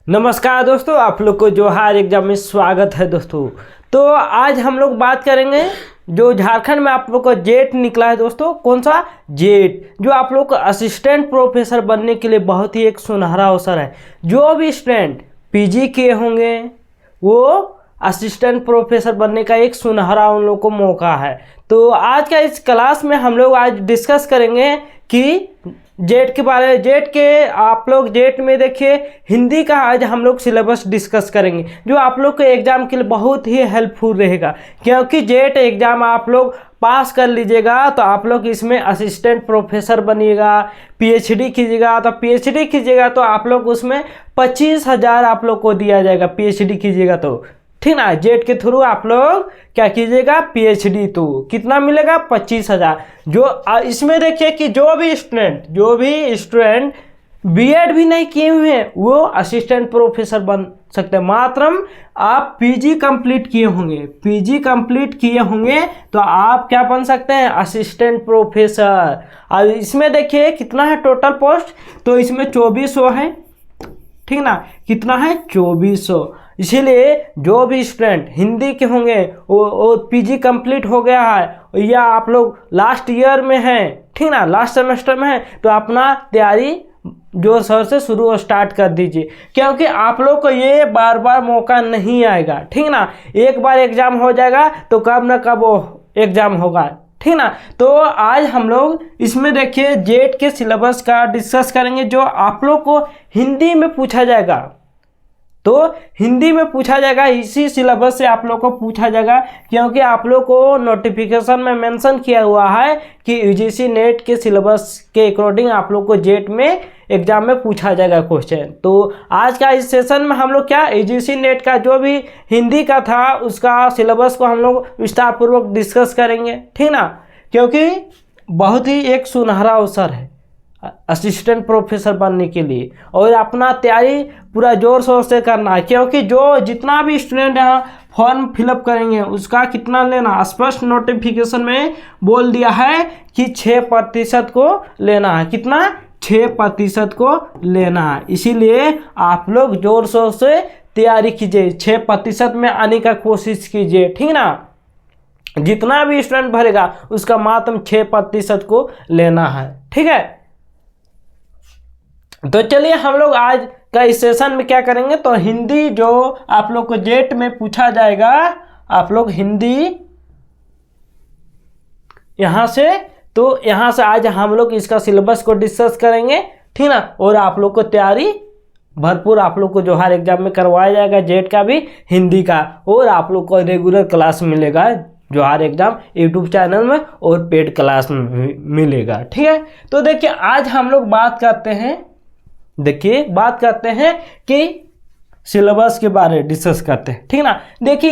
नमस्कार दोस्तों, आप लोग को जोहार एग्जाम में स्वागत है दोस्तों। तो आज हम लोग बात करेंगे जो झारखंड में आप लोग का जेट निकला है दोस्तों। कौन सा जेट? जो आप लोग का असिस्टेंट प्रोफेसर बनने के लिए बहुत ही एक सुनहरा अवसर है। जो भी स्टूडेंट पीजी किए होंगे वो असिस्टेंट प्रोफेसर बनने का एक सुनहरा उन लोग को मौका है। तो आज का इस क्लास में हम लोग आज डिस्कस करेंगे कि जेट के बारे में। जेट के आप लोग जेट में देखिए हिंदी का आज हम लोग सिलेबस डिस्कस करेंगे, जो आप लोग के एग्ज़ाम के लिए बहुत ही हेल्पफुल रहेगा। क्योंकि जेट एग्ज़ाम आप लोग पास कर लीजिएगा तो आप लोग इसमें असिस्टेंट प्रोफेसर बनिएगा। पीएचडी कीजिएगा तो आप लोग उसमें 25,000 आप लोग को दिया जाएगा। पीएचडी कीजिएगा तो ठीक ना, जेट के थ्रू आप लोग क्या कीजिएगा, पीएचडी। तो कितना मिलेगा? 25,000। जो इसमें देखिए कि जो भी स्टूडेंट बीएड भी नहीं किए हुए हैं वो असिस्टेंट प्रोफेसर बन सकते हैं। मात्र आप पीजी कंप्लीट किए होंगे तो आप क्या बन सकते हैं, असिस्टेंट प्रोफेसर। और इसमें देखिए कितना है टोटल पोस्ट, तो इसमें 2400 है, ठीक ना। कितना है? 2400। इसीलिए जो भी स्टूडेंट हिंदी के होंगे वो पीजी कंप्लीट हो गया है या आप लोग लास्ट ईयर में हैं, ठीक ना, लास्ट सेमेस्टर में हैं, तो अपना तैयारी जोर शोर से शुरू स्टार्ट कर दीजिए। क्योंकि आप लोग को ये बार बार मौका नहीं आएगा, ठीक ना। एक बार एग्ज़ाम हो जाएगा तो कब ना कब वो एग्ज़ाम होगा, ठीक ना। तो आज हम लोग इसमें देखिए जेट के सिलेबस का डिस्कस करेंगे, जो आप लोग को हिंदी में पूछा जाएगा। तो हिंदी में पूछा जाएगा, इसी सिलेबस से आप लोग को पूछा जाएगा। क्योंकि आप लोग को नोटिफिकेशन में मेंशन किया हुआ है कि यूजीसी नेट के सिलेबस के अकॉर्डिंग आप लोग को जेट में एग्जाम में पूछा जाएगा क्वेश्चन। तो आज का इस सेशन में हम लोग क्या यूजीसी नेट का जो भी हिंदी का था उसका सिलेबस को हम लोग विस्तारपूर्वक डिस्कस करेंगे, ठीक ना। क्योंकि बहुत ही एक सुनहरा अवसर है असिस्टेंट प्रोफेसर बनने के लिए, और अपना तैयारी पूरा जोर शोर से करना है। क्योंकि जो जितना भी स्टूडेंट यहाँ फॉर्म फिलअप करेंगे उसका कितना लेना, स्पष्ट नोटिफिकेशन में बोल दिया है कि 6% को लेना है। कितना? 6% को लेना है। इसीलिए आप लोग जोर शोर से तैयारी कीजिए, 6% में आने का कोशिश कीजिए, ठीक ना। जितना भी स्टूडेंट भरेगा उसका मात्र 6% को लेना है, ठीक है। तो चलिए हम लोग आज का इस सेशन में क्या करेंगे, तो हिंदी जो आप लोग को जेट में पूछा जाएगा, आप लोग हिंदी यहाँ से आज हम लोग इसका सिलेबस को डिस्कस करेंगे, ठीक ना। और आप लोग को तैयारी भरपूर आप लोग को जो हर एग्जाम में करवाया जाएगा, जेट का भी, हिंदी का, और आप लोग को रेगुलर क्लास मिलेगा जो हर एग्जाम यूट्यूब चैनल में और पेड क्लास में मिलेगा, ठीक है। तो देखिए आज हम लोग बात करते हैं कि सिलेबस के बारे में डिस्कस करते हैं, ठीक ना। देखिए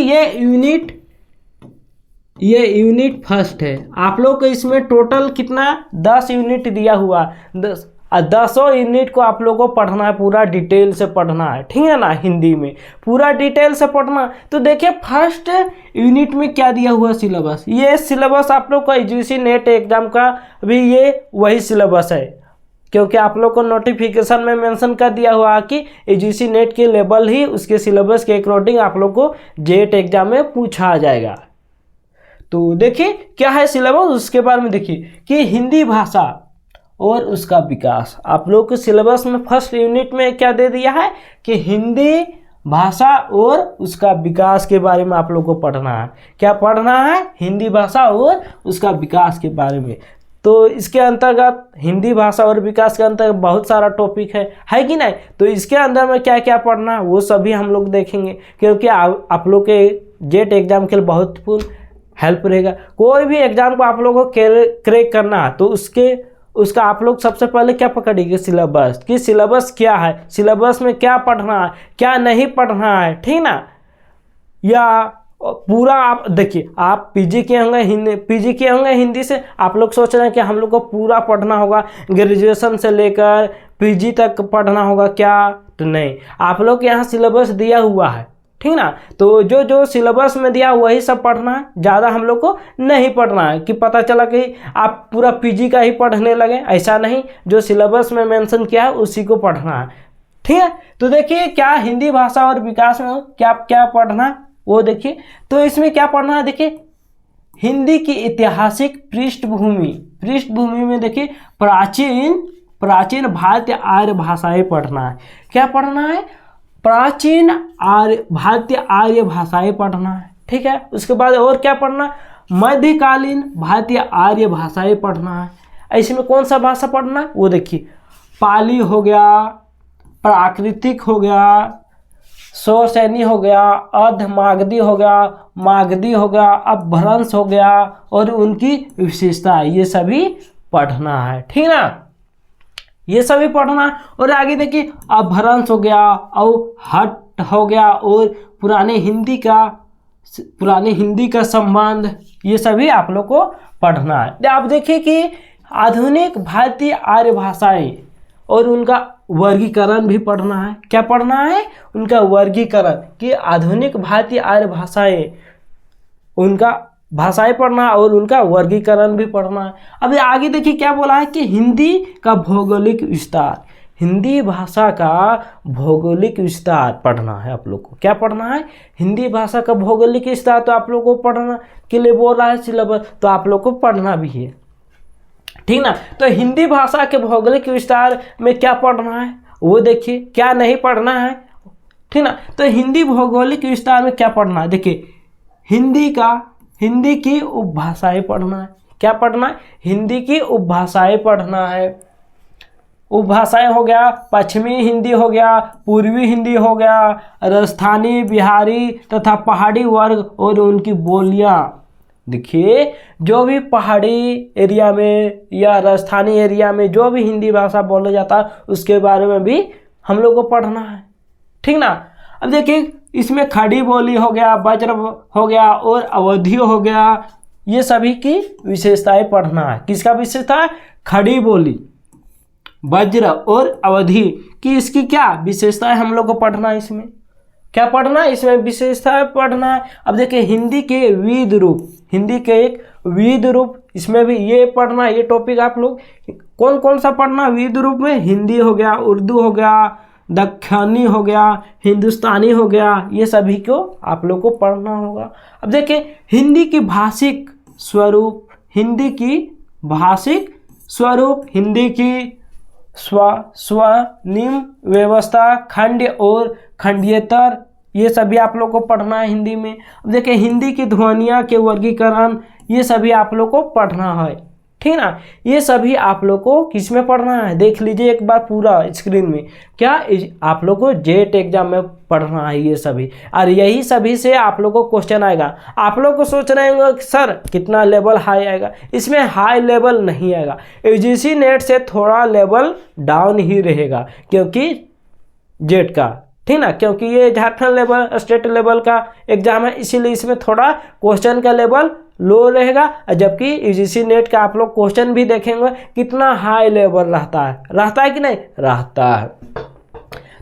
ये यूनिट फर्स्ट है। आप लोग को इसमें टोटल कितना 10 यूनिट दिया हुआ, 10 यूनिट को आप लोगों को पढ़ना है, पूरा डिटेल से पढ़ना है, ठीक है ना। हिंदी में पूरा डिटेल से पढ़ना। तो देखिए फर्स्ट यूनिट में क्या दिया हुआ सिलेबस, ये सिलेबस आप लोग का यूजीसी नेट एग्जाम का भी ये वही सिलेबस है। क्योंकि आप लोग को नोटिफिकेशन में मेंशन कर दिया हुआ कि यूजीसी नेट के लेवल ही उसके सिलेबस के अकॉर्डिंग आप लोग को जेट एग्जाम में पूछा जाएगा। तो देखिए क्या है सिलेबस, उसके बारे में देखिए कि हिंदी भाषा और उसका विकास। आप लोग के सिलेबस में फर्स्ट यूनिट में क्या दे दिया है कि हिंदी भाषा और उसका विकास के बारे में आप लोग को पढ़ना है। क्या पढ़ना है? हिंदी भाषा और उसका विकास के बारे में। तो इसके अंतर्गत हिंदी भाषा और विकास के अंतर्गत बहुत सारा टॉपिक है कि नहीं। तो इसके अंदर में क्या क्या पढ़ना है वो सभी हम लोग देखेंगे। क्योंकि आप लोग के जेट एग्जाम के लिए बहुत हेल्प रहेगा। कोई भी एग्जाम को आप लोगों को क्रैक करना है तो उसका आप लोग सबसे पहले क्या पकड़िएगा, सिलेबस। कि सिलेबस क्या है, सिलेबस में क्या पढ़ना है, क्या नहीं पढ़ना है, ठीक ना। या पूरा आप देखिए, आप पीजी किए होंगे हिंदी से, आप लोग सोच रहे हैं कि हम लोग को पूरा पढ़ना होगा, ग्रेजुएशन से लेकर पीजी तक पढ़ना होगा क्या, तो नहीं। आप लोग के यहाँ सिलेबस दिया हुआ है, ठीक ना। तो जो सिलेबस में दिया वही सब पढ़ना है, ज़्यादा हम लोग को नहीं पढ़ना है कि पता चला कि आप पूरा पीजी का ही पढ़ने लगे, ऐसा नहीं। जो सिलेबस में मेंशन किया है उसी को पढ़ना है। ठीक है। तो देखिए क्या हिंदी भाषा और विकास में क्या क्या पढ़ना वो देखिए। तो इसमें क्या पढ़ना है, देखिए हिंदी की ऐतिहासिक पृष्ठभूमि में देखिए प्राचीन भारतीय आर्य भाषाएं पढ़ना है। क्या पढ़ना है, प्राचीन भारतीय आर्य भाषाएं पढ़ना है, ठीक है। उसके बाद और क्या पढ़ना, मध्यकालीन भारतीय आर्य भाषाएं पढ़ना है। ऐसे में कौन सा भाषा पढ़ना है वो देखिए, पाली हो गया, प्राकृतिक हो गया, सौसैनी हो गया, अर्धमागधी हो गया, मागधी हो गया, अपभ्रंश हो गया और उनकी विशेषता, ये सभी पढ़ना है, ठीक ना, ये सभी पढ़ना। और आगे देखिए अपभ्रंश हो गया और हट हो गया और पुराने हिंदी का संबंध, ये सभी आप लोग को पढ़ना है। आप देखिए कि आधुनिक भारतीय आर्य भाषाएं और उनका वर्गीकरण भी पढ़ना है। क्या पढ़ना है, उनका वर्गीकरण कि आधुनिक भारतीय आर्य भाषाएं, उनका भाषाएं पढ़ना और उनका वर्गीकरण भी पढ़ना है। अब आगे देखिए क्या बोला है कि हिंदी का भौगोलिक विस्तार, हिंदी भाषा का भौगोलिक विस्तार पढ़ना है आप लोग को। क्या पढ़ना है, हिंदी भाषा का भौगोलिक विस्तार, तो आप लोग को पढ़ना के लिए बोल रहा है सिलेबस, तो आप लोग को पढ़ना भी है, ठीक ना। तो हिंदी भाषा के भौगोलिक विस्तार में क्या पढ़ना है वो देखिए, क्या नहीं पढ़ना है, ठीक ना। तो हिंदी भौगोलिक विस्तार में क्या पढ़ना है, देखिए हिंदी की उपभाषाएं पढ़ना है। क्या पढ़ना है, हिंदी की उपभाषाएं पढ़ना है। उपभाषाएं हो गया, पश्चिमी हिंदी हो गया, पूर्वी हिंदी हो गया, राजस्थानी, बिहारी तथा पहाड़ी वर्ग और उनकी बोलियां। देखिए जो भी पहाड़ी एरिया में या राजस्थानी एरिया में जो भी हिंदी भाषा बोला जाता है उसके बारे में भी हम लोग को पढ़ना है, ठीक ना। अब देखिए इसमें खड़ी बोली हो गया, वज्र हो गया और अवधि हो गया, ये सभी की विशेषताएं पढ़ना है। किसका विशेषता है, खड़ी बोली, वज्र और अवधि की इसकी क्या विशेषताएं हम लोग को पढ़ना है। इसमें क्या पढ़ना है, इसमें विशेषताएं पढ़ना है। अब देखिए हिंदी के विविध रूप, हिंदी के एक विविध रूप, इसमें भी ये पढ़ना, ये टॉपिक आप लोग कौन कौन सा पढ़ना, विविध रूप में हिंदी हो गया, उर्दू हो गया, दक्खनी हो गया, हिंदुस्तानी हो गया, ये सभी को आप लोग को पढ़ना होगा। अब देखिए हिंदी की भाषिक स्वरूप, हिंदी की भाषिक स्वरूप, हिंदी की स्वनिम व्यवस्था, खंड और खंडियेतर, ये सभी आप लोग को पढ़ना है हिंदी में। अब देखिए हिंदी की ध्वनियाँ के वर्गीकरण, ये सभी आप लोग को पढ़ना है, ठीक ना। ये सभी आप लोग को किस में पढ़ना है, देख लीजिए एक बार पूरा स्क्रीन में। क्या आप लोग को जेट एग्जाम में पढ़ना है ये सभी, और यही सभी से आप लोग को क्वेश्चन आएगा। आप लोग को सोच रहे होंगे सर कितना लेवल हाई आएगा, इसमें हाई लेवल नहीं आएगा, यूजीसी नेट से थोड़ा लेवल डाउन ही रहेगा, क्योंकि जेट का, ठीक ना, क्योंकि ये झारखंड लेवल स्टेट लेवल का एग्जाम है, इसीलिए इसमें थोड़ा क्वेश्चन का लेवल लो रहेगा। जबकि यूजीसी नेट का आप लोग क्वेश्चन भी देखेंगे कितना हाई लेवल रहता है कि नहीं रहता है।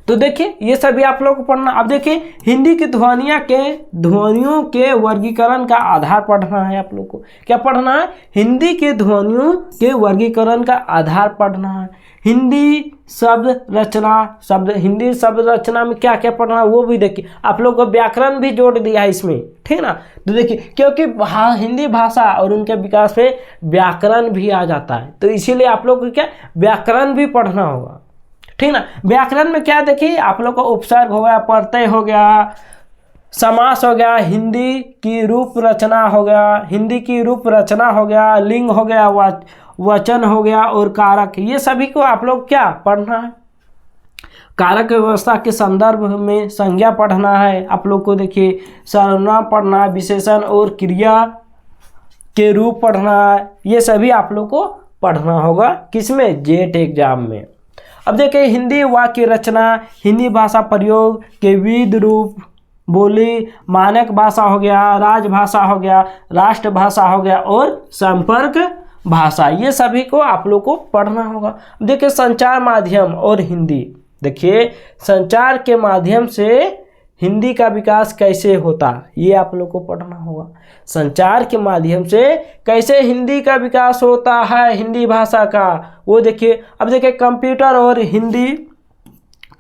तो देखिए ये सभी आप लोग को पढ़ना। अब देखिए हिंदी की ध्वनियों के वर्गीकरण का आधार पढ़ना है आप लोग को। क्या पढ़ना है, हिंदी के ध्वनियों के वर्गीकरण का आधार पढ़ना है। हिंदी शब्द रचना में क्या क्या पढ़ना है वो भी देखिए। आप लोग को व्याकरण भी जोड़ दिया है इसमें, ठीक ना। तो देखिए क्योंकि हिंदी भाषा और उनके विकास में व्याकरण भी आ जाता है, तो इसीलिए आप लोग को क्या व्याकरण भी पढ़ना होगा, ठीक ना। व्याकरण में क्या देखिए आप लोग को उपसर्ग हो गया, प्रत्यय हो गया, समास हो गया, हिंदी की रूप रचना हो गया, लिंग हो गया, वचन हो गया और कारक, ये सभी को आप लोग क्या पढ़ना है। कारक व्यवस्था के संदर्भ में संज्ञा पढ़ना है आप लोग को। देखिए सर्वनाम पढ़ना है, विशेषण और क्रिया के रूप पढ़ना है, ये सभी आप लोग को पढ़ना होगा किसमें, जेट एग्जाम में। अब देखिए हिंदी वाक्य रचना, हिंदी भाषा प्रयोग के विविध रूप, बोली, मानक भाषा हो गया, राजभाषा हो गया, राष्ट्रभाषा हो गया और संपर्क भाषा, ये सभी को आप लोग को पढ़ना होगा। देखिए संचार माध्यम और हिंदी, देखिए संचार के माध्यम से हिंदी का विकास कैसे होता, ये आप लोग को पढ़ना होगा। संचार के माध्यम से कैसे हिंदी का विकास होता है, हिंदी भाषा का, वो देखिए। अब देखिए कंप्यूटर और हिंदी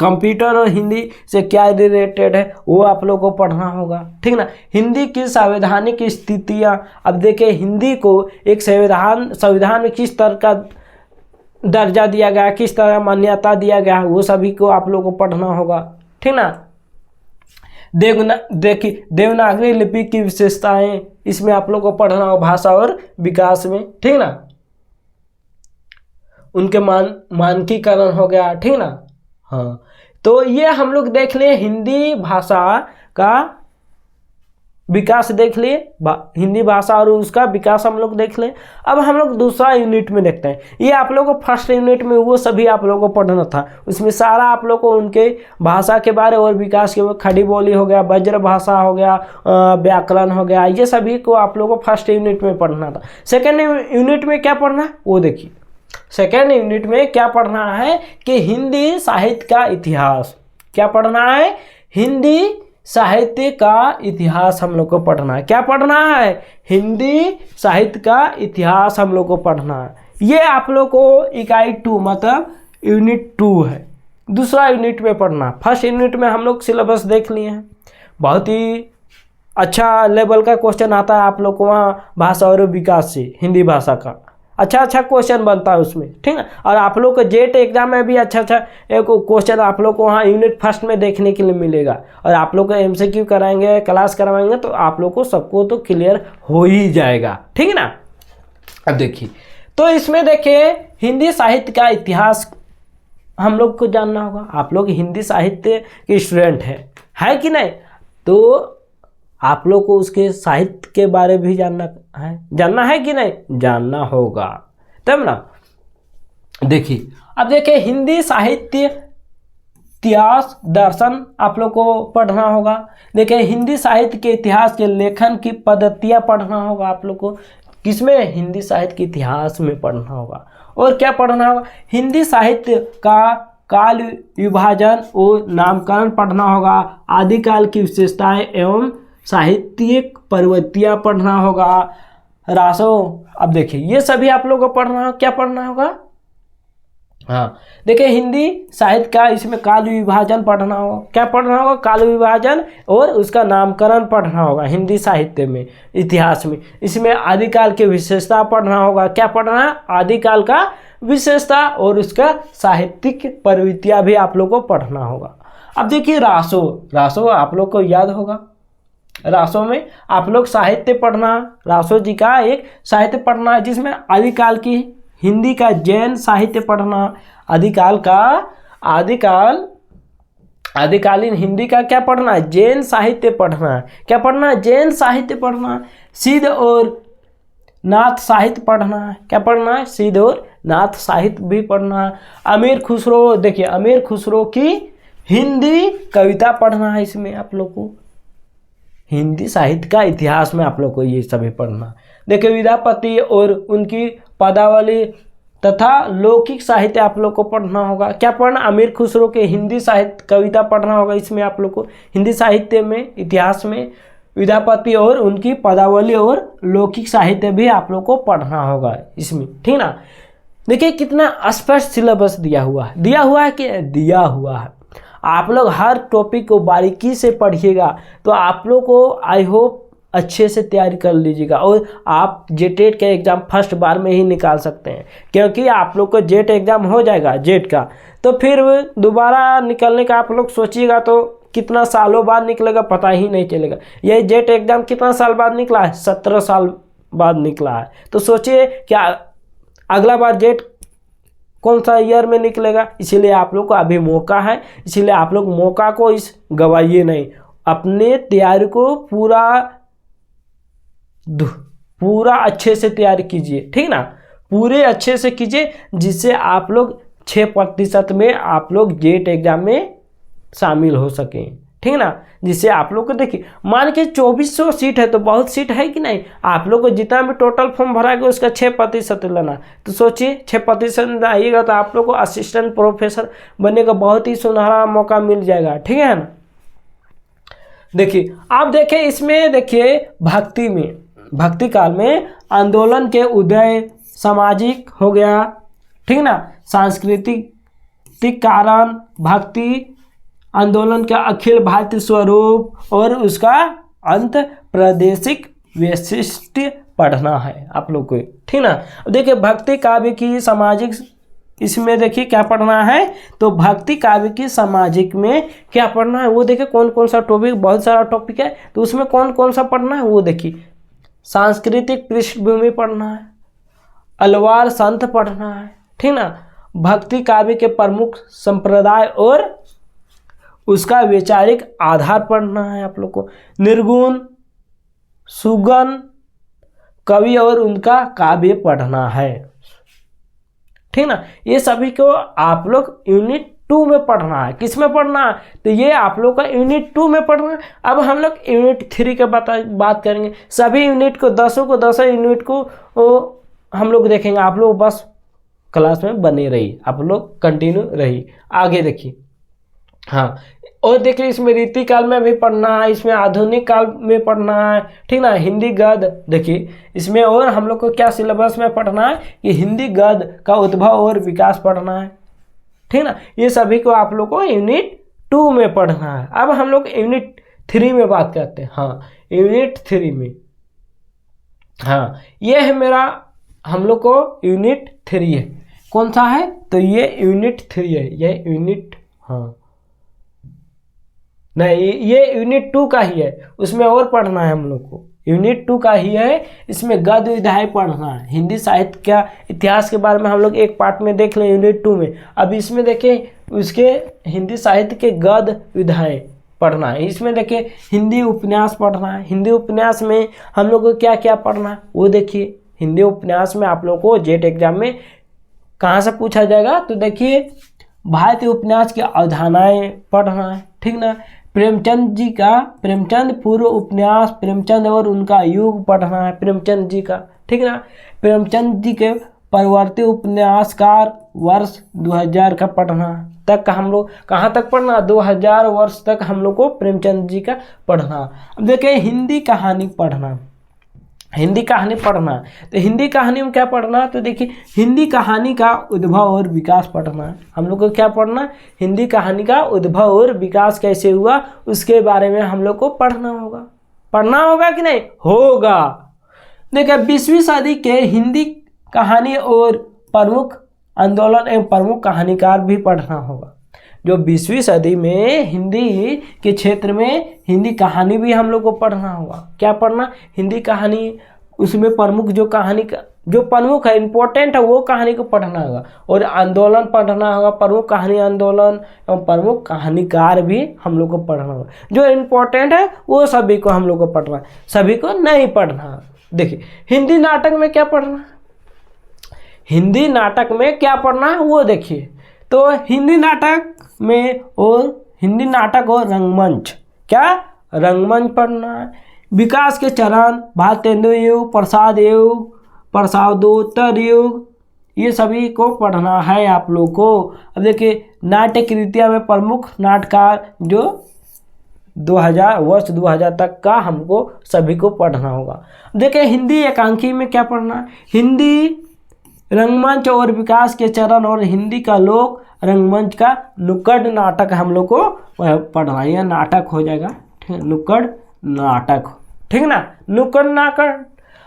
कंप्यूटर और हिंदी से क्या रिलेटेड है वो आप लोगों को पढ़ना होगा, ठीक ना। हिंदी की संवैधानिक स्थितियाँ, अब देखिए हिंदी को एक संविधान में किस तरह का दर्जा दिया गया, किस तरह मान्यता दिया गया, वो सभी को आप लोगों को पढ़ना होगा, ठीक ना। देखिए देवनागरी लिपि की विशेषताएं, इसमें आप लोगों को पढ़ना होगा भाषा और विकास में, ठीक ना। उनके मानकीकरण हो गया, ठीक ना। हाँ, तो ये हम लोग देख लिए हिंदी भाषा का विकास देख लिए, हिंदी भाषा और उसका विकास हम लोग देख लें। अब हम लोग दूसरा यूनिट में देखते हैं। ये आप लोगों को फर्स्ट यूनिट में वो सभी आप लोगों को पढ़ना था, उसमें सारा आप लोगों को उनके भाषा के बारे और विकास के, खड़ी बोली हो गया, ब्रज भाषा हो गया, व्याकरण हो गया, ये सभी को आप लोगों को फर्स्ट यूनिट में पढ़ना था। सेकेंड यूनिट में क्या पढ़ना है वो देखिए। सेकेंड यूनिट में क्या पढ़ना है कि हिंदी साहित्य का इतिहास। क्या पढ़ना है? हिंदी साहित्य का इतिहास हम लोग को पढ़ना है। क्या पढ़ना है? हिंदी साहित्य का इतिहास हम लोग को पढ़ना है। ये आप लोग को इकाई 2 मतलब यूनिट 2 है, दूसरा यूनिट में पढ़ना। फर्स्ट यूनिट में हम लोग सिलेबस देख लिए हैं, बहुत ही अच्छा लेवल का क्वेश्चन आता है आप लोग को वहाँ भाषा और विकास से, हिंदी भाषा का अच्छा क्वेश्चन बनता है उसमें, ठीक है। और आप लोग को जेट एग्जाम में भी अच्छा एक क्वेश्चन आप लोग को वहाँ यूनिट फर्स्ट में देखने के लिए मिलेगा। और आप लोग को MCQ कराएंगे, क्लास करवाएंगे, तो आप लोग को सबको तो क्लियर हो ही जाएगा, ठीक है ना। अब देखिए, तो इसमें देखिए हिंदी साहित्य का इतिहास हम लोग को जानना होगा। आप लोग हिंदी साहित्य के स्टूडेंट है कि नहीं, तो आप लोग को उसके साहित्य के बारे में भी जानना है कि नहीं, जानना होगा तब ना। देखिए अब देखिए हिंदी साहित्य इतिहास दर्शन आप लोग को पढ़ना होगा। देखिए हिंदी साहित्य के इतिहास के लेखन की पद्धतियाँ पढ़ना होगा आप लोग को। किसमें? हिंदी साहित्य के इतिहास में पढ़ना होगा। और क्या पढ़ना होगा? हिंदी साहित्य का काल विभाजन और नामकरण पढ़ना होगा। आदिकाल की विशेषताएं एवं साहित्यिक प्रवृत्तियाँ पढ़ना होगा। रासों, अब देखिए ये सभी आप लोगों को पढ़ना होगा। क्या पढ़ना होगा? हाँ, देखिए हिंदी साहित्य का इसमें काल विभाजन पढ़ना होगा। क्या पढ़ना होगा? काल विभाजन और उसका नामकरण पढ़ना होगा हिंदी साहित्य में, इतिहास में। इसमें आदिकाल की विशेषता पढ़ना होगा। क्या पढ़ना है? आदिकाल का विशेषता और उसका साहित्यिक प्रवृत्तियाँ भी आप लोग को पढ़ना होगा। अब देखिए रासो आप लोग को याद होगा। रासों में आप लोग साहित्य पढ़ना, रासो जी का एक साहित्य पढ़ना है जिसमें आदिकाल की हिंदी का जैन साहित्य पढ़ना, आदिकालीन हिंदी का क्या पढ़ना है? जैन साहित्य पढ़ना है। क्या पढ़ना है? जैन साहित्य पढ़ना है। सिद्ध और नाथ साहित्य पढ़ना है। क्या पढ़ना है? सिद्ध और नाथ साहित्य भी पढ़ना है। अमीर खुसरो, देखिए अमीर खुसरो की हिंदी कविता पढ़ना है। इसमें आप लोग को हिंदी साहित्य का इतिहास में आप लोग को ये सभी पढ़ना। देखिए विद्यापति और उनकी पदावली तथा लौकिक साहित्य आप लोग को पढ़ना होगा। क्या पढ़ना? अमीर खुसरो के हिंदी साहित्य कविता पढ़ना होगा। इसमें आप लोग को हिंदी साहित्य में, इतिहास में विद्यापति और उनकी पदावली और लौकिक साहित्य भी आप लोग को पढ़ना होगा इसमें, ठीक ना। देखिए कितना स्पष्ट सिलेबस दिया हुआ है कि दिया हुआ है। आप लोग हर टॉपिक को बारीकी से पढ़िएगा तो आप लोग को आई होप अच्छे से तैयारी कर लीजिएगा और आप जेटेट का एग्ज़ाम फर्स्ट बार में ही निकाल सकते हैं। क्योंकि आप लोग को जेट एग्ज़ाम हो जाएगा जेट का, तो फिर दोबारा निकलने का आप लोग सोचिएगा तो कितना सालों बाद निकलेगा पता ही नहीं चलेगा। यही जेट एग्ज़ाम कितना साल बाद निकला है? 17 साल बाद निकला है। तो सोचिए क्या अगला बार जेट कौन सा ईयर में निकलेगा। इसीलिए आप लोग को अभी मौका है, इसीलिए आप लोग मौका को इस गवाइए नहीं। अपने तैयारी को पूरा अच्छे से तैयारी कीजिए, ठीक ना। पूरे अच्छे से कीजिए जिससे आप लोग 6% में आप लोग जेट एग्जाम में शामिल हो सकें, ठीक ना। जिससे आप लोग को देखिए मान के 2400 सीट है तो बहुत सीट है कि नहीं। आप लोग को जितना भी टोटल फॉर्म भराएगा उसका 6% लेना। तो सोचिए 6% आइएगा तो आप लोग को असिस्टेंट प्रोफेसर बनने का बहुत ही सुनहरा मौका मिल जाएगा, ठीक है ना। देखिए आप देखिए इसमें देखिए भक्ति काल में आंदोलन के उदय, सामाजिक हो गया, ठीक ना, सांस्कृतिक कारण, भक्ति आंदोलन का अखिल भारतीय स्वरूप और उसका अंत प्रादेशिक वैशिष्ट पढ़ना है आप लोग को, ठीक ना। अब देखिए भक्ति काव्य की सामाजिक, इसमें देखिए क्या पढ़ना है, तो भक्ति काव्य की सामाजिक में क्या पढ़ना है वो देखिए कौन कौन सा टॉपिक, बहुत सारा टॉपिक है, तो उसमें कौन कौन सा पढ़ना है वो देखिए। सांस्कृतिक पृष्ठभूमि पढ़ना है, अलवार संत पढ़ना है, ठीक ना। भक्ति काव्य के प्रमुख संप्रदाय और उसका वैचारिक आधार पढ़ना है आप लोग को। निर्गुण, सुगन कवि और उनका काव्य पढ़ना है, ठीक ना। ये सभी को आप लोग यूनिट 2 में पढ़ना है। किस में पढ़ना है, तो ये आप लोग का यूनिट 2 में पढ़ना है। अब हम लोग यूनिट 3 के बात करेंगे। सभी यूनिट को 10 यूनिट को हम लोग देखेंगे। आप लोग बस क्लास में बने रहिए, आप लोग कंटिन्यू रहिए। आगे देखिए, हाँ, और देखिए इसमें रीति काल में भी पढ़ना है, इसमें आधुनिक काल में पढ़ना है, ठीक ना। हिंदी गद्य देखिए इसमें, और हम लोग को क्या सिलेबस में पढ़ना है कि हिंदी गद्य का उद्भव और विकास पढ़ना है, ठीक ना। ये सभी को आप लोग को यूनिट 2 में पढ़ना है। अब हम लोग यूनिट 3 में बात करते हैं। हाँ, यूनिट 3 में, हाँ, ये है मेरा, हम लोग को यूनिट 3 है। कौन सा है, तो ये यूनिट 3 है, ये यूनिट, हाँ नहीं, ये यूनिट 2 का ही है, उसमें और पढ़ना है हम लोग को। यूनिट 2 का ही है, इसमें गद्य विधाएं पढ़ना है। हिंदी साहित्य का इतिहास के बारे में हम लोग एक पार्ट में देख लें यूनिट 2 में। अब इसमें देखिए उसके हिंदी साहित्य के गद्य विधाएं पढ़ना है। इसमें देखिए हिंदी उपन्यास पढ़ना है। हिंदी उपन्यास में हम लोग को क्या क्या पढ़ना है वो देखिए। हिंदी उपन्यास में आप लोग को जेट एग्जाम में कहाँ से पूछा जाएगा, तो देखिए भारतीय उपन्यास की अवधारणाएं पढ़ना है, ठीक ना। प्रेमचंद जी का, प्रेमचंद पूर्व उपन्यास, प्रेमचंद और उनका युग पढ़ना है, प्रेमचंद जी का, ठीक ना। प्रेमचंद जी के परवर्ती उपन्यासकार वर्ष 2000 का पढ़ना तक का हम लोग कहाँ तक पढ़ना, 2000 वर्ष तक हम लोग को प्रेमचंद जी का पढ़ना। अब देखिए हिंदी कहानी पढ़ना, हिंदी कहानी पढ़ना, तो हिंदी कहानी में क्या पढ़ना, तो देखिए हिंदी कहानी का उद्भव और विकास पढ़ना है। हम लोग को क्या पढ़ना, हिंदी कहानी का उद्भव और विकास कैसे हुआ उसके बारे में हम लोग को पढ़ना होगा। पढ़ना होगा कि नहीं होगा। देखिए 20वीं सदी के हिंदी कहानी और प्रमुख आंदोलन एवं प्रमुख कहानीकार भी पढ़ना होगा। जो 20वीं सदी में हिंदी के क्षेत्र में हिंदी कहानी भी हम लोग को पढ़ना होगा। क्या पढ़ना, हिंदी कहानी, उसमें प्रमुख जो कहानी का जो प्रमुख है, इंपॉर्टेंट है, वो कहानी को पढ़ना होगा। और आंदोलन पढ़ना होगा, प्रमुख कहानी आंदोलन एवं प्रमुख कहानीकार भी हम लोग को पढ़ना होगा। जो इंपॉर्टेंट है वो सभी को हम लोग को पढ़ना है, सभी को नहीं पढ़ना। देखिए हिंदी नाटक में क्या पढ़ना, हिंदी नाटक में क्या पढ़ना है वो देखिए। तो हिंदी नाटक में और हिंदी नाटक और रंगमंच, क्या रंगमंच पढ़ना है। विकास के चरण, भारतेंदु युग, प्रसाद युग, प्रसादोत्तर युग, ये सभी को पढ़ना है आप लोग को। अब देखिए नाट्य कृतियाँ में प्रमुख नाटककार जो 2000 वर्ष 2000 तक का हमको सभी को पढ़ना होगा। देखिए हिंदी एकांकी में क्या पढ़ना है, हिंदी रंगमंच और विकास के चरण और हिंदी का लोक रंगमंच का नुक्कड़ नाटक हम लोग को पढ़ना है। यह नाटक हो जाएगा, ठीक है, नुक्कड़ नाटक, ठीक ना, नुक्कड़ नाटक।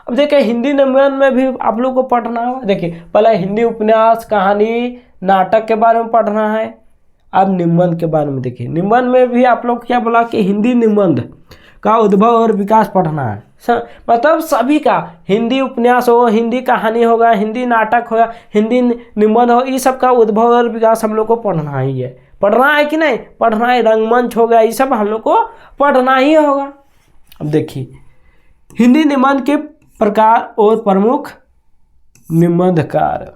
अब देखिए हिंदी निबंध में भी आप लोग को पढ़ना होगा। देखिए पहले हिंदी उपन्यास, कहानी, नाटक के बारे में पढ़ना है। अब निबंध के बारे में देखिए, निबंध में भी आप लोग क्या बोला कि हिंदी निबंध का उद्भव और विकास पढ़ना है। मतलब सभी का, हिंदी उपन्यास हो, हिंदी कहानी होगा, हिंदी नाटक होगा, हिंदी निबंध हो, ये सब का उद्भव और विकास हम लोग को पढ़ना ही है। पढ़ना है कि नहीं, पढ़ना है। रंगमंच हो गया, ये सब हम लोग को पढ़ना ही होगा। अब देखिए हिंदी निबंध के प्रकार और प्रमुख निबंधकार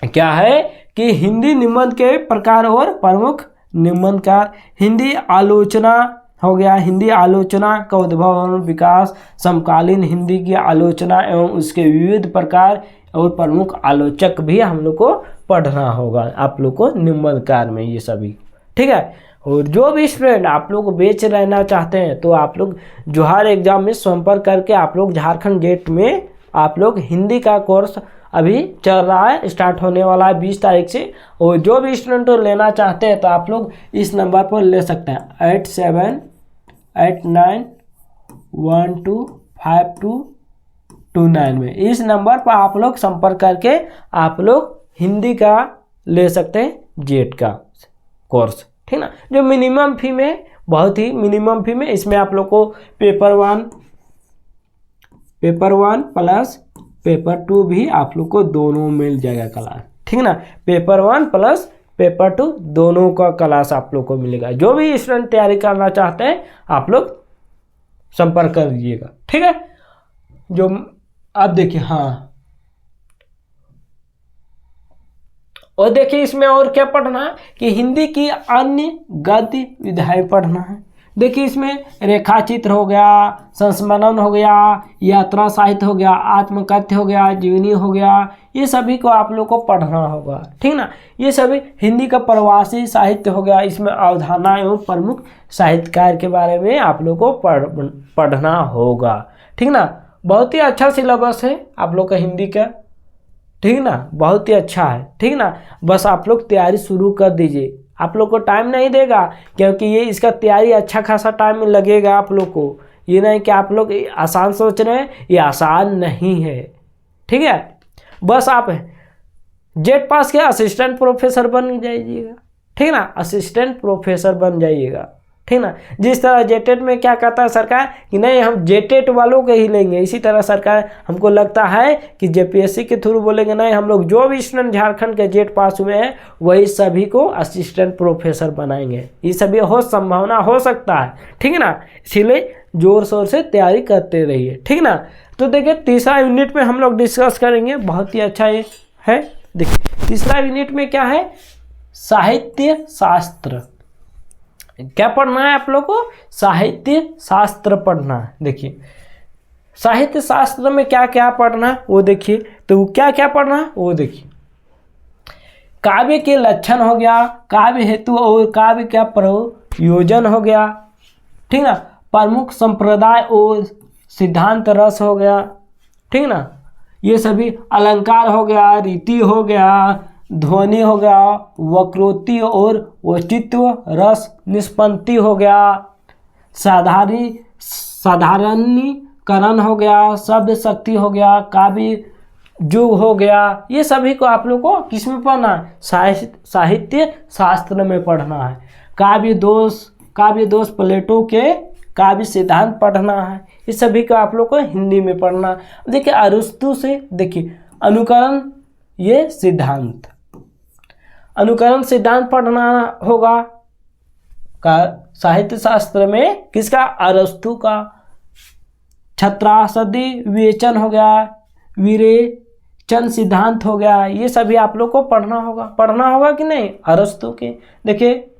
क्या है कि हिंदी निबंध के प्रकार और प्रमुख निबंधकार, हिंदी आलोचना हो गया, हिंदी आलोचना का उद्भव और विकास, समकालीन हिंदी की आलोचना एवं उसके विविध प्रकार और प्रमुख आलोचक भी हम लोग को पढ़ना होगा आप लोग को निबंधकार में, ये सभी, ठीक है। और जो भी स्टूडेंट आप लोग बेच रहना चाहते हैं तो आप लोग जोहार एग्जाम में संपर्क करके आप लोग झारखंड जेट में आप लोग हिंदी का कोर्स अभी चल रहा है, स्टार्ट होने वाला है 20 तारीख से। और जो भी स्टूडेंट लेना चाहते हैं तो आप लोग इस नंबर पर ले सकते हैं 8789125229 में। इस नंबर पर आप लोग संपर्क करके आप लोग हिंदी का ले सकते हैं जेट का कोर्स, ठीक ना। जो मिनिमम फी में, बहुत ही मिनिमम फी में, इसमें आप लोग को पेपर वन प्लस पेपर 2 भी आप लोग को दोनों मिल जाएगा क्लास, ठीक ना। पेपर 1 प्लस पेपर 2 दोनों का क्लास आप लोग को मिलेगा। जो भी स्टूडेंट तैयारी करना चाहते हैं आप लोग संपर्क कर दीजिएगा, ठीक है। जो आप देखिए, हाँ, और देखिए इसमें और क्या पढ़ना है कि हिंदी की अन्य गद्य विधाएं पढ़ना है। देखिए इसमें रेखाचित्र हो गया, संस्मरण हो गया, यात्रा साहित्य हो गया, आत्मकथ्य हो गया, जीवनी हो गया, ये सभी को आप लोग को पढ़ना होगा, ठीक ना। ये सभी हिंदी का प्रवासी साहित्य हो गया। इसमें अवधारणा एवं प्रमुख साहित्यकार के बारे में आप लोग को पढ़ना होगा, ठीक ना। बहुत ही अच्छा सिलेबस है आप लोग का हिंदी का, ठीक ना, बहुत ही अच्छा है, ठीक ना। बस आप लोग तैयारी शुरू कर दीजिए। आप लोग को टाइम नहीं देगा क्योंकि ये इसका तैयारी अच्छा खासा टाइम लगेगा आप लोग को। ये नहीं कि आप लोग आसान सोच रहे हैं, ये आसान नहीं है, ठीक है। बस आप जेट पास के असिस्टेंट प्रोफेसर बन जाइएगा, ठीक ना, असिस्टेंट प्रोफेसर बन जाइएगा, ठीक ना। जिस तरह जेटेट में क्या कहता है सरकार कि नहीं हम जेटेट वालों के ही लेंगे, इसी तरह सरकार हमको लगता है कि जेपीएससी के थ्रू बोलेंगे नहीं, हम लोग जो भी स्टूडेंट झारखंड के जेट पास हुए हैं वही सभी को असिस्टेंट प्रोफेसर बनाएंगे। ये सभी संभावना हो सकता है, ठीक है ना। इसीलिए जोर शोर से तैयारी करते रहिए, ठीक ना। तो देखिए तीसरा यूनिट में हम लोग डिस्कस करेंगे, बहुत ही अच्छा ये है। देखिए तीसरा यूनिट में क्या है, साहित्य शास्त्र। क्या पढ़ना है आप लोग को, साहित्य शास्त्र पढ़ना है। देखिए साहित्य शास्त्र में क्या क्या पढ़ना है वो देखिए, तो क्या क्या पढ़ना है वो देखिए। काव्य के लक्षण हो गया, काव्य हेतु और काव्य का प्रयोजन हो गया, ठीक ना। प्रमुख संप्रदाय और सिद्धांत रस हो गया, ठीक ना। ये सभी अलंकार हो गया, रीति हो गया, ध्वनि हो गया, वक्रोक्ति और औचित्य, रस निष्पत्ति हो गया, साधारणीकरण हो गया, शब्द शक्ति हो गया, काव्य युग हो गया। ये सभी को आप लोग को किस में पढ़ना है, साहित्य शास्त्र में पढ़ना है। काव्य दोष प्लेटो के काव्य सिद्धांत पढ़ना है। इस सभी को आप लोग को हिंदी में पढ़ना है। देखिए अरस्तु से देखिए अनुकरण, ये सिद्धांत, अनुकरण सिद्धांत पढ़ना होगा का साहित्य शास्त्र में, किसका, अरस्तु का। छत्रासदी विवेचन हो गया, विरेचन सिद्धांत हो गया, ये सभी आप लोग को पढ़ना होगा कि नहीं, अरस्तु के। देखिए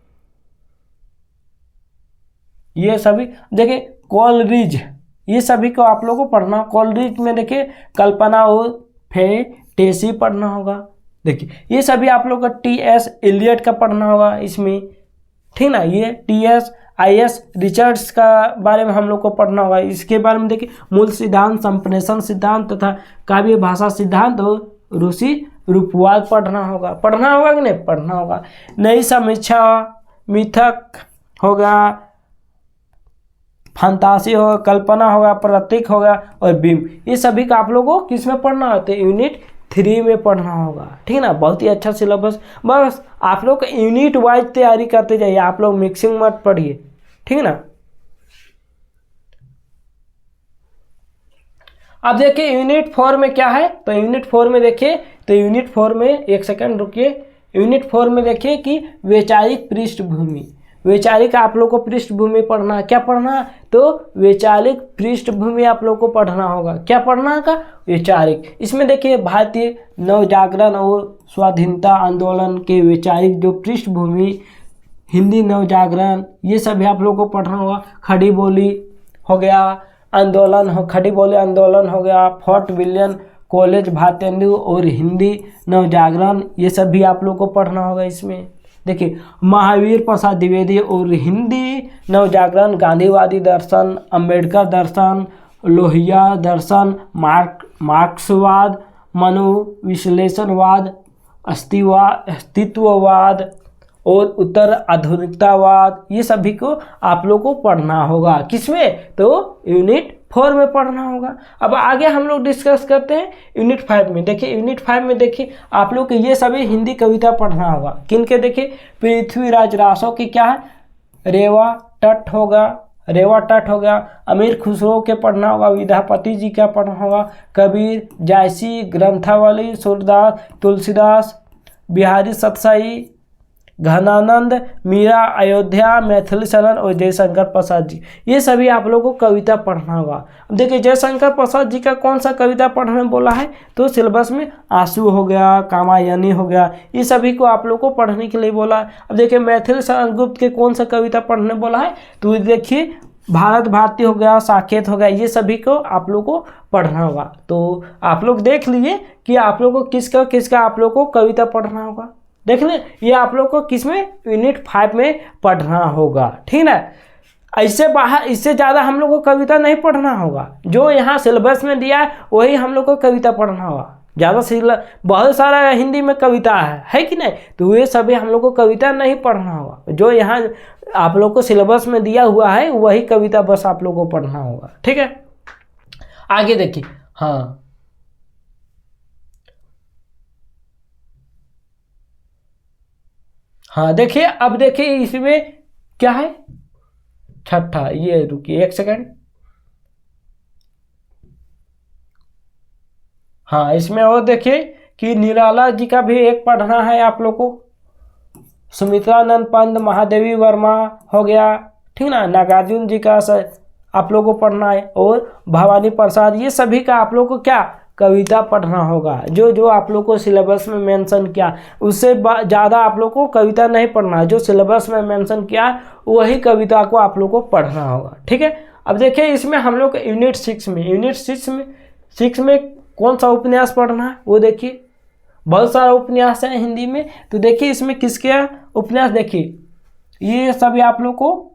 ये सभी, देखिए कोलरिज, ये सभी को आप लोग को पढ़ना। कोलरिज में देखिए कल्पना और फैंटेसी पढ़ना होगा। देखिए ये सभी आप लोग का टी.एस. एलियट का पढ़ना होगा इसमें, ठीक ना। ये टी.एस. रिचर्ड्स का बारे में हम लोग को पढ़ना होगा। इसके बारे में देखिए मूल सिद्धांत, संप्रेषण सिद्धांत तथा काव्य भाषा सिद्धांत और रूसी रूपवाद पढ़ना होगा कि नहीं, पढ़ना होगा। नई समीक्षा, मिथक होगा, फंतासी होगा, कल्पना होगा, प्रतीक होगा और बीम, ये सभी का आप लोगों को किस में पढ़ना होता है, यूनिट 3 में पढ़ना होगा, ठीक ना। बहुत ही अच्छा सिलेबस, बस आप लोग यूनिट वाइज तैयारी करते जाइए, आप लोग मिक्सिंग मत पढ़िए, ठीक ना। अब देखिए यूनिट 4 में क्या है, तो यूनिट 4 में देखिए, तो यूनिट 4 में एक सेकंड रुकिए। यूनिट 4 में देखिए कि वैचारिक पृष्ठभूमि, वैचारिक आप लोग को पृष्ठभूमि पढ़ना है। क्या पढ़ना है, तो वैचारिक पृष्ठभूमि आप लोग को पढ़ना होगा। क्या पढ़ना है का, वैचारिक। इसमें देखिए भारतीय नवजागरण और स्वाधीनता आंदोलन के वैचारिक जो पृष्ठभूमि, हिंदी नवजागरण, ये सभी आप लोग को पढ़ना होगा। खड़ी बोली हो गया आंदोलन, खड़ी बोली आंदोलन हो गया, फोर्ट विलियम कॉलेज भारतेंदु और हिंदी नवजागरण, ये सब भी आप लोग को पढ़ना होगा इसमें। देखिए महावीर प्रसाद द्विवेदी और हिंदी नवजागरण, गांधीवादी दर्शन, अंबेडकर दर्शन, लोहिया दर्शन, मार्क्सवाद, मनोविश्लेषणवाद, अस्तित्ववाद और उत्तर आधुनिकतावाद, ये सभी को आप लोग को पढ़ना होगा। किसमें? तो यूनिट 4 में पढ़ना होगा। अब आगे हम लोग डिस्कस करते हैं यूनिट 5 में। देखिए यूनिट 5 में देखिए आप लोग को ये सभी हिंदी कविता पढ़ना होगा। किनके? देखिए पृथ्वीराज रासो की क्या है, रेवा टट हो गया। अमीर खुसरो के पढ़ना होगा। विद्यापति जी का पढ़ना होगा। कबीर, जायसी, ग्रंथावली, सूरदास, तुलसीदास, बिहारी सतसाई, घनानंद, मीरा, अयोध्या, मैथिली शरण और जयशंकर प्रसाद जी, ये सभी आप लोगों को कविता पढ़ना होगा। अब देखिए जयशंकर प्रसाद जी का कौन सा कविता पढ़ने बोला है, तो सिलेबस में आंसू हो गया, कामायनी हो गया, ये सभी को आप लोग को पढ़ने के लिए बोला है। अब देखिए मैथिली शरण गुप्त के कौन सा कविता पढ़ने बोला है, तो देखिए भारत भारती हो गया, साकेत हो गया, ये सभी को आप लोग को पढ़ना होगा। तो आप लोग देख लीजिए कि आप लोग को किसका आप लोग को कविता पढ़ना होगा। देख लें, ये आप लोग को किसमें? यूनिट 5 में पढ़ना होगा, ठीक ना। इससे बाहर, इससे ज़्यादा हम लोग को कविता नहीं पढ़ना होगा। जो यहाँ सिलेबस में दिया है वही हम लोग को कविता पढ़ना होगा। ज़्यादा बहुत सारा हिंदी में कविता है कि नहीं, तो ये सभी हम लोग को कविता नहीं पढ़ना होगा। जो यहाँ आप लोग को सिलेबस में दिया हुआ है वही कविता बस आप लोग को पढ़ना होगा, ठीक है। आगे देखिए, हाँ देखिए, अब देखिए इसमें क्या है, छठा, ये रुकिए एक सेकंड। हाँ इसमें और देखिए कि निराला जी का भी एक पढ़ना है आप लोग को। सुमित्रानंद पंत, महादेवी वर्मा हो गया, ठीक ना। नागार्जुन जी का आप लोग को पढ़ना है और भवानी प्रसाद, ये सभी का आप लोग को क्या कविता पढ़ना होगा। जो आप लोग को सिलेबस में मेंशन किया उससे ज़्यादा आप लोग को कविता नहीं पढ़ना है। जो सिलेबस में मेंशन किया वही कविता को आप लोग को पढ़ना होगा, ठीक है। अब देखिए इसमें हम लोग यूनिट 6 में कौन सा उपन्यास पढ़ना है, वो देखिए बहुत सारा उपन्यास है हिंदी में। तो देखिए इसमें किसके उपन्यास, देखिए ये सभी आप लोग को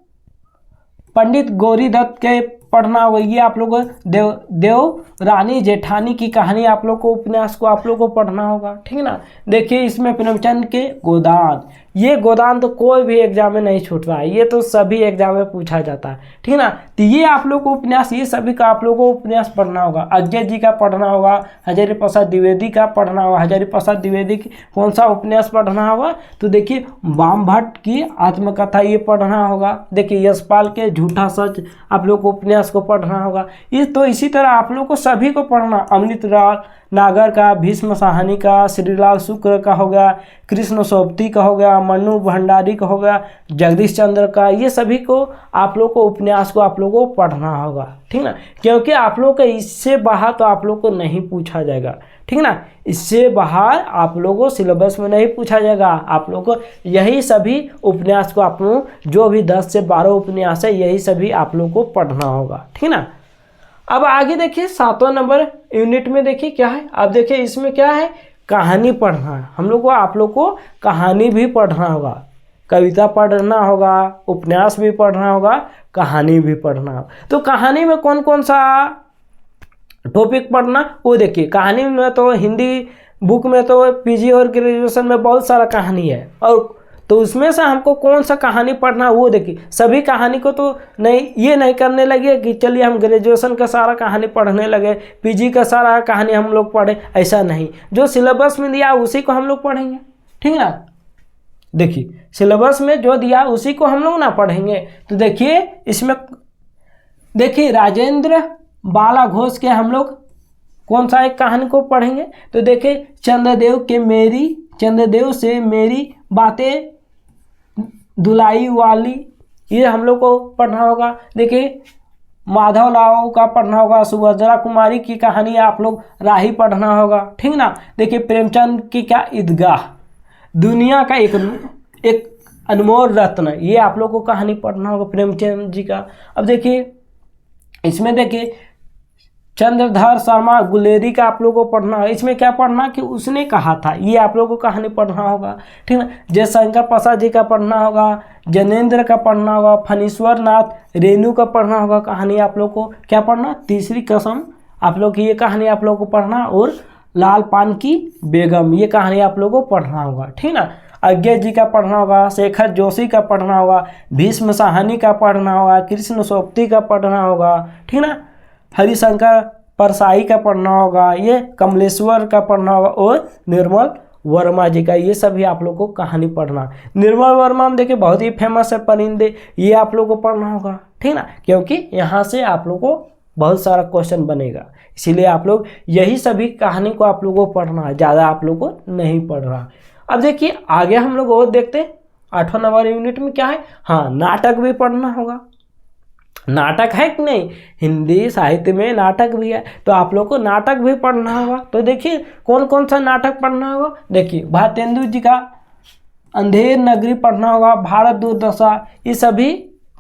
पंडित गौरी दत्त के पढ़ना होगा। ये आप लोग को देव रानी जेठानी की कहानी आप लोग को उपन्यास को आप लोग को पढ़ना होगा, ठीक है ना। देखिए इसमें प्रेमचंद के गोदान, ये गोदान तो कोई भी एग्जाम में नहीं छूट रहा है, ये तो सभी एग्जाम में पूछा जाता है, ठीक है ना। तो ये आप लोग को उपन्यास, ये सभी का आप लोग को उपन्यास पढ़ना होगा। अजय जी का पढ़ना होगा, हजारी प्रसाद द्विवेदी का पढ़ना होगा। हजारी प्रसाद द्विवेदी की कौन सा उपन्यास पढ़ना होगा, तो देखिए वाम भट्ट की आत्मकथा ये पढ़ना होगा। देखिए यशपाल के झूठा सच आप लोग को उपन्यास को पढ़ना होगा। ये तो इसी तरह आप लोग को सभी को पढ़ना, अमृतलाल नागर का, भीष्म साहनी का, श्रीलाल शुक्र का हो गया, कृष्ण सोबती का हो गया, मन्नू भंडारी का हो गया, जगदीश चंद्र का, ये सभी को आप लोग को उपन्यास को आप लोग को पढ़ना होगा, ठीक ना। क्योंकि आप लोग का इससे बाहर तो आप लोग को नहीं पूछा जाएगा, ठीक ना। इससे बाहर आप लोगों को सिलेबस में नहीं पूछा जाएगा। आप लोग को यही सभी उपन्यास को आप लोग जो भी 10 से 12 उपन्यास है यही सभी आप लोग को पढ़ना होगा, ठीक ना। अब आगे देखिए 7वां नंबर यूनिट में देखिए क्या है। अब देखिए इसमें क्या है, कहानी पढ़ना है हम लोग को। आप लोग को कहानी भी पढ़ना होगा, कविता पढ़ना होगा, उपन्यास भी पढ़ना होगा, कहानी भी पढ़ना होगा। तो कहानी में कौन कौन सा टॉपिक पढ़ना, वो देखिए। कहानी में तो हिंदी बुक में तो पीजी और ग्रेजुएशन में बहुत सारा कहानी है, और तो उसमें से हमको कौन सा कहानी पढ़ना वो देखिए। सभी कहानी को तो नहीं, ये नहीं करने लगे कि चलिए हम ग्रेजुएशन का सारा कहानी पढ़ने लगे, पीजी का सारा कहानी हम लोग पढ़े, ऐसा नहीं। जो सिलेबस में दिया उसी को हम लोग पढ़ेंगे, ठीक है ना। देखिए सिलेबस में जो दिया उसी को हम लोग ना पढ़ेंगे। तो देखिए इसमें देखिए राजेंद्र बाला घोष के हम लोग कौन सा एक कहानी को पढ़ेंगे, तो देखिए चंद्रदेव से मेरी बातें धुलाई वाली, ये हम लोग को पढ़ना होगा। देखिए माधव राव का पढ़ना होगा, सुभद्रा कुमारी की कहानी आप लोग राही पढ़ना होगा, ठीक ना। देखिए प्रेमचंद की क्या ईदगाह, दुनिया का एक अनमोल रत्न, ये आप लोग को कहानी पढ़ना होगा प्रेमचंद जी का। अब देखिए इसमें देखिए चंद्रधर शर्मा गुलेरी का आप लोग को पढ़ना है। इसमें क्या पढ़ना कि उसने कहा था, ये आप लोग को कहानी पढ़ना होगा, ठीक है। जयशंकर प्रसाद जी का पढ़ना होगा, जनेन्द्र का पढ़ना होगा, फणीश्वर नाथ रेणु का पढ़ना होगा। कहानी आप लोग को क्या पढ़ना, तीसरी कसम आप लोग की ये कहानी आप लोग को पढ़ना, और लाल पान की बेगम, ये कहानी आप लोगों को पढ़ना होगा, ठीक ना। अज्ञे जी का पढ़ना होगा, शेखर जोशी का पढ़ना होगा, भीष्म साहनी का पढ़ना होगा, कृष्ण सोपती का पढ़ना होगा, ठीक ना। हरिशंकर परसाई का पढ़ना होगा, ये कमलेश्वर का पढ़ना होगा, और निर्मल वर्मा जी का, ये सभी आप लोग को कहानी पढ़ना। निर्मल वर्मा हम देखिए बहुत ही फेमस है परिंदे, ये आप लोग को पढ़ना होगा, ठीक ना, क्योंकि यहाँ से आप लोग को बहुत सारा क्वेश्चन बनेगा, इसीलिए आप लोग यही सभी कहानी को आप लोगों को पढ़ना है, ज़्यादा आप लोग को नहीं पढ़ना। अब देखिए आगे हम लोग और देखते हैं 8वां नंबर यूनिट में क्या है। हाँ, नाटक भी पढ़ना होगा। नाटक है कि नहीं, हिंदी साहित्य में नाटक भी है, तो आप लोग को नाटक भी पढ़ना होगा। तो देखिए कौन कौन सा नाटक पढ़ना होगा। देखिए भारतेंदु जी का अंधेर नगरी पढ़ना होगा, भारत दुर्दशा, ये सभी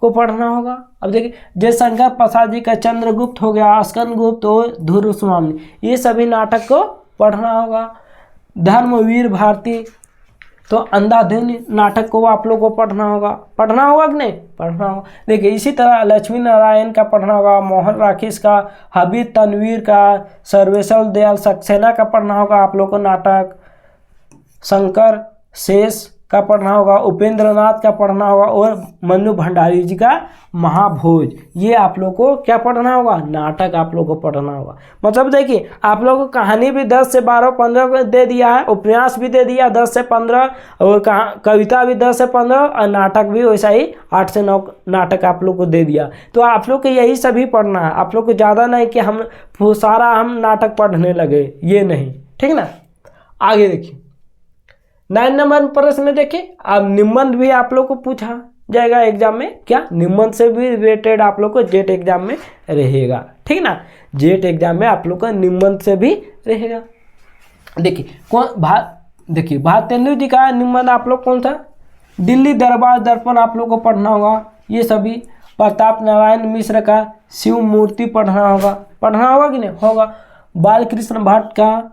को पढ़ना होगा। अब देखिए जयशंकर प्रसाद जी का चंद्रगुप्त हो गया, स्कंदगुप्त और ध्रुव स्वामी, ये सभी नाटक को पढ़ना होगा। धर्मवीर भारती, तो अंधाधुन नाटक को आप लोग को पढ़ना होगा कि नहीं, पढ़ना होगा। देखिए इसी तरह लक्ष्मी नारायण का पढ़ना होगा, मोहन राकेश का, हबीब तनवीर का, सर्वेश्वर दयाल सक्सेना का पढ़ना होगा आप लोग को नाटक। शंकर शेष का पढ़ना होगा, उपेंद्र नाथ का पढ़ना होगा, और मन्नू भंडारी जी का महाभोज, ये आप लोग को क्या पढ़ना होगा, नाटक आप लोग को पढ़ना होगा। मतलब देखिए आप लोग को कहानी भी 10 से 12 15 दे दिया है, उपन्यास भी दे दिया 10 से 15, और कविता भी 10 से 15, और नाटक भी वैसा ही 8 से 9 नाटक आप लोग को दे दिया। तो आप लोग को यही सभी पढ़ना है, आप लोग को ज़्यादा नहीं कि हम नाटक पढ़ने लगे, ये नहीं, ठीक ना। आगे देखिए 9 नंबर प्रश्न में देखिए, अब निबंध भी आप लोग को पूछा जाएगा एग्जाम में, क्या निबंध से भी रिलेटेड आप लोग को जेट एग्जाम में रहेगा, ठीक ना। जेट एग्जाम में आप लोग का निबंध से भी रहेगा। देखिए भारतेंदु जी का निबंध आप लोग कौन सा, दिल्ली दरबार दर्पण आप लोग को पढ़ना होगा, ये सभी। प्रताप नारायण मिश्र का शिव मूर्ति पढ़ना होगा कि नहीं, होगा। बालकृष्ण भट्ट का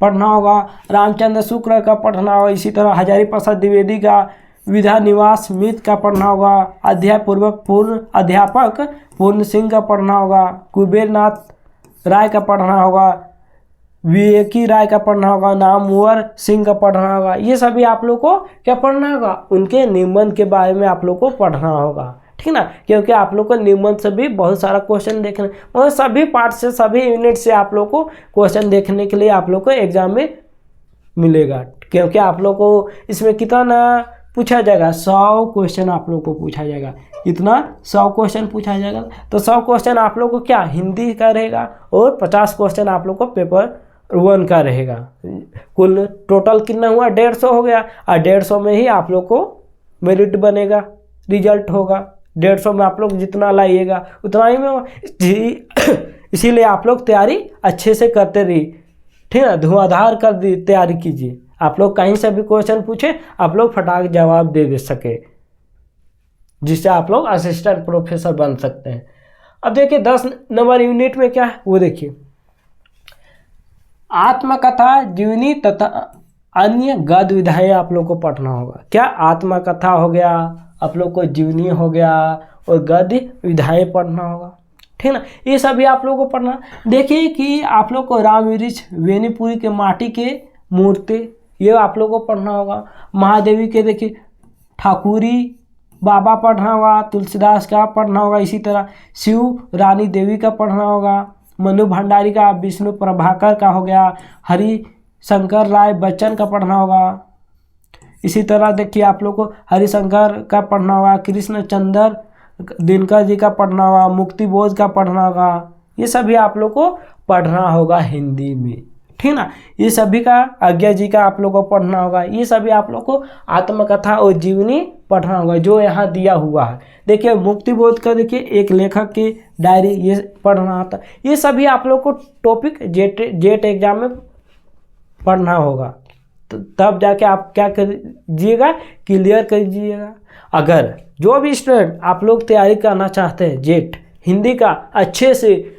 पढ़ना होगा, रामचंद्र शुक्र का पढ़ना होगा, इसी तरह हजारी प्रसाद द्विवेदी का विधा निवास मित्र का पढ़ना होगा, अध्यापक पूर्ण सिंह का पढ़ना होगा, कुबेर नाथ राय का पढ़ना होगा, विवेकी राय का पढ़ना होगा, नामवर सिंह का पढ़ना होगा। ये सभी आप लोग को क्या पढ़ना होगा, उनके निबंध के बारे में आप लोग को पढ़ना होगा, ठीक ना, क्योंकि आप लोग को निबंध से भी बहुत सारा क्वेश्चन देखने, और सभी पार्ट से सभी यूनिट से आप लोग को क्वेश्चन देखने के लिए आप लोग को एग्जाम में मिलेगा। क्योंकि आप लोग को इसमें कितना पूछा जाएगा, 100 क्वेश्चन आप लोग को पूछा जाएगा, इतना 100 क्वेश्चन पूछा जाएगा। तो 100 क्वेश्चन आप लोग को क्या हिंदी का रहेगा, और 50 क्वेश्चन आप लोग को पेपर 1 का रहेगा। कुल टोटल कितना हुआ, 150 हो गया, और 150 में ही आप लोग को मेरिट बनेगा, रिजल्ट होगा। 150 में आप लोग जितना लाइएगा उतना ही में, इसीलिए आप लोग तैयारी अच्छे से करते रहिए, ठीक है, धुआंधार कर दी तैयारी कीजिए। आप लोग कहीं से भी क्वेश्चन पूछे आप लोग फटाक जवाब दे सके, जिससे आप लोग असिस्टेंट प्रोफेसर बन सकते हैं। अब देखिए 10 नंबर यूनिट में क्या है वो देखिए, आत्मकथा, जीवनी तथा अन्य गद्य विधाएं आप लोग को पढ़ना होगा। क्या आत्मकथा हो गया, आप लोग को जीवनी हो गया, और गद्य विधाएं पढ़ना होगा, ठीक ना, ये सभी आप लोग को पढ़ना। देखिए कि आप लोग को राम वृक्ष, बेनीपुरी के माटी के मूर्ति, ये आप लोग को पढ़ना होगा। महादेवी के देखिए ठाकुरी बाबा पढ़ना होगा, तुलसीदास का पढ़ना होगा, इसी तरह शिव रानी देवी का पढ़ना होगा, मनु भंडारी का, विष्णु प्रभाकर का हो गया, हरिशंकर राय बच्चन का पढ़ना होगा। इसी तरह देखिए आप लोग को हरिशंकर का पढ़ना होगा, कृष्ण चंद्र दिनकर जी का पढ़ना होगा, मुक्ति बोध का पढ़ना होगा। ये सभी आप लोग को पढ़ना होगा हिंदी में, ठीक ना। ये सभी का आज्ञा जी का आप लोग को पढ़ना होगा। ये सभी आप लोग को आत्मकथा और जीवनी पढ़ना होगा जो यहाँ दिया हुआ है। देखिए मुक्ति बोध का देखिए एक लेखक की डायरी, ये पढ़ना आता। ये सभी आप लोग को टॉपिक जेट एग्जाम में पढ़ना होगा, तो तब जाके आप क्या करिएगा, क्लियर करिएगा। अगर जो भी स्टूडेंट आप लोग तैयारी करना चाहते हैं जेट हिंदी का अच्छे से,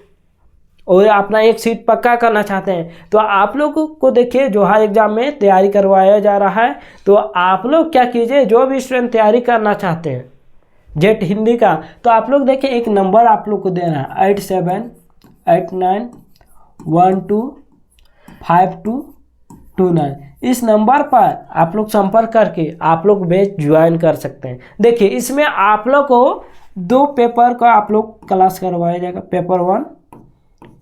और अपना एक सीट पक्का करना चाहते हैं, तो आप लोग को देखिए जोहार एग्जाम में तैयारी करवाया जा रहा है। तो आप लोग क्या कीजिए, जो भी स्टूडेंट तैयारी करना चाहते हैं जेट हिंदी का, तो आप लोग देखिए एक नंबर आप लोग को देना है 878912 5229। इस नंबर पर आप लोग संपर्क करके आप लोग बैच ज्वाइन कर सकते हैं। देखिए इसमें आप लोग को 2 पेपर का आप लोग क्लास करवाया जाएगा, पेपर 1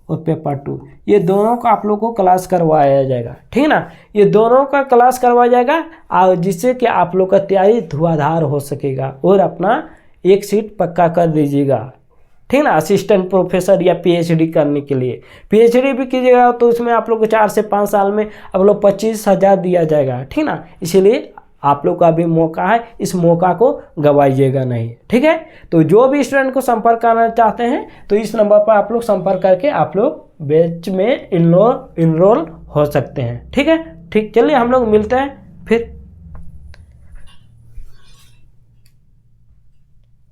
और पेपर 2, ये दोनों का आप लोग को क्लास करवाया जाएगा, ठीक है ना। ये दोनों का क्लास करवाया जाएगा और जिससे कि आप लोग का तैयारी धुआंधार हो सकेगा और अपना एक सीट पक्का कर दीजिएगा, ठीक है ना। असिस्टेंट प्रोफेसर या पीएचडी करने के लिए, पीएचडी भी कीजिएगा तो उसमें आप लोग को 4 से 5 साल में आप लोग 25,000 दिया जाएगा, ठीक है ना। इसीलिए आप लोग का भी मौका है, इस मौका को गवाइएगा नहीं, ठीक है। तो जो भी स्टूडेंट को संपर्क करना चाहते हैं तो इस नंबर पर आप लोग संपर्क करके आप लोग बैच में इनरोल हो सकते हैं, ठीक है। ठीक, चलिए हम लोग मिलते हैं फिर।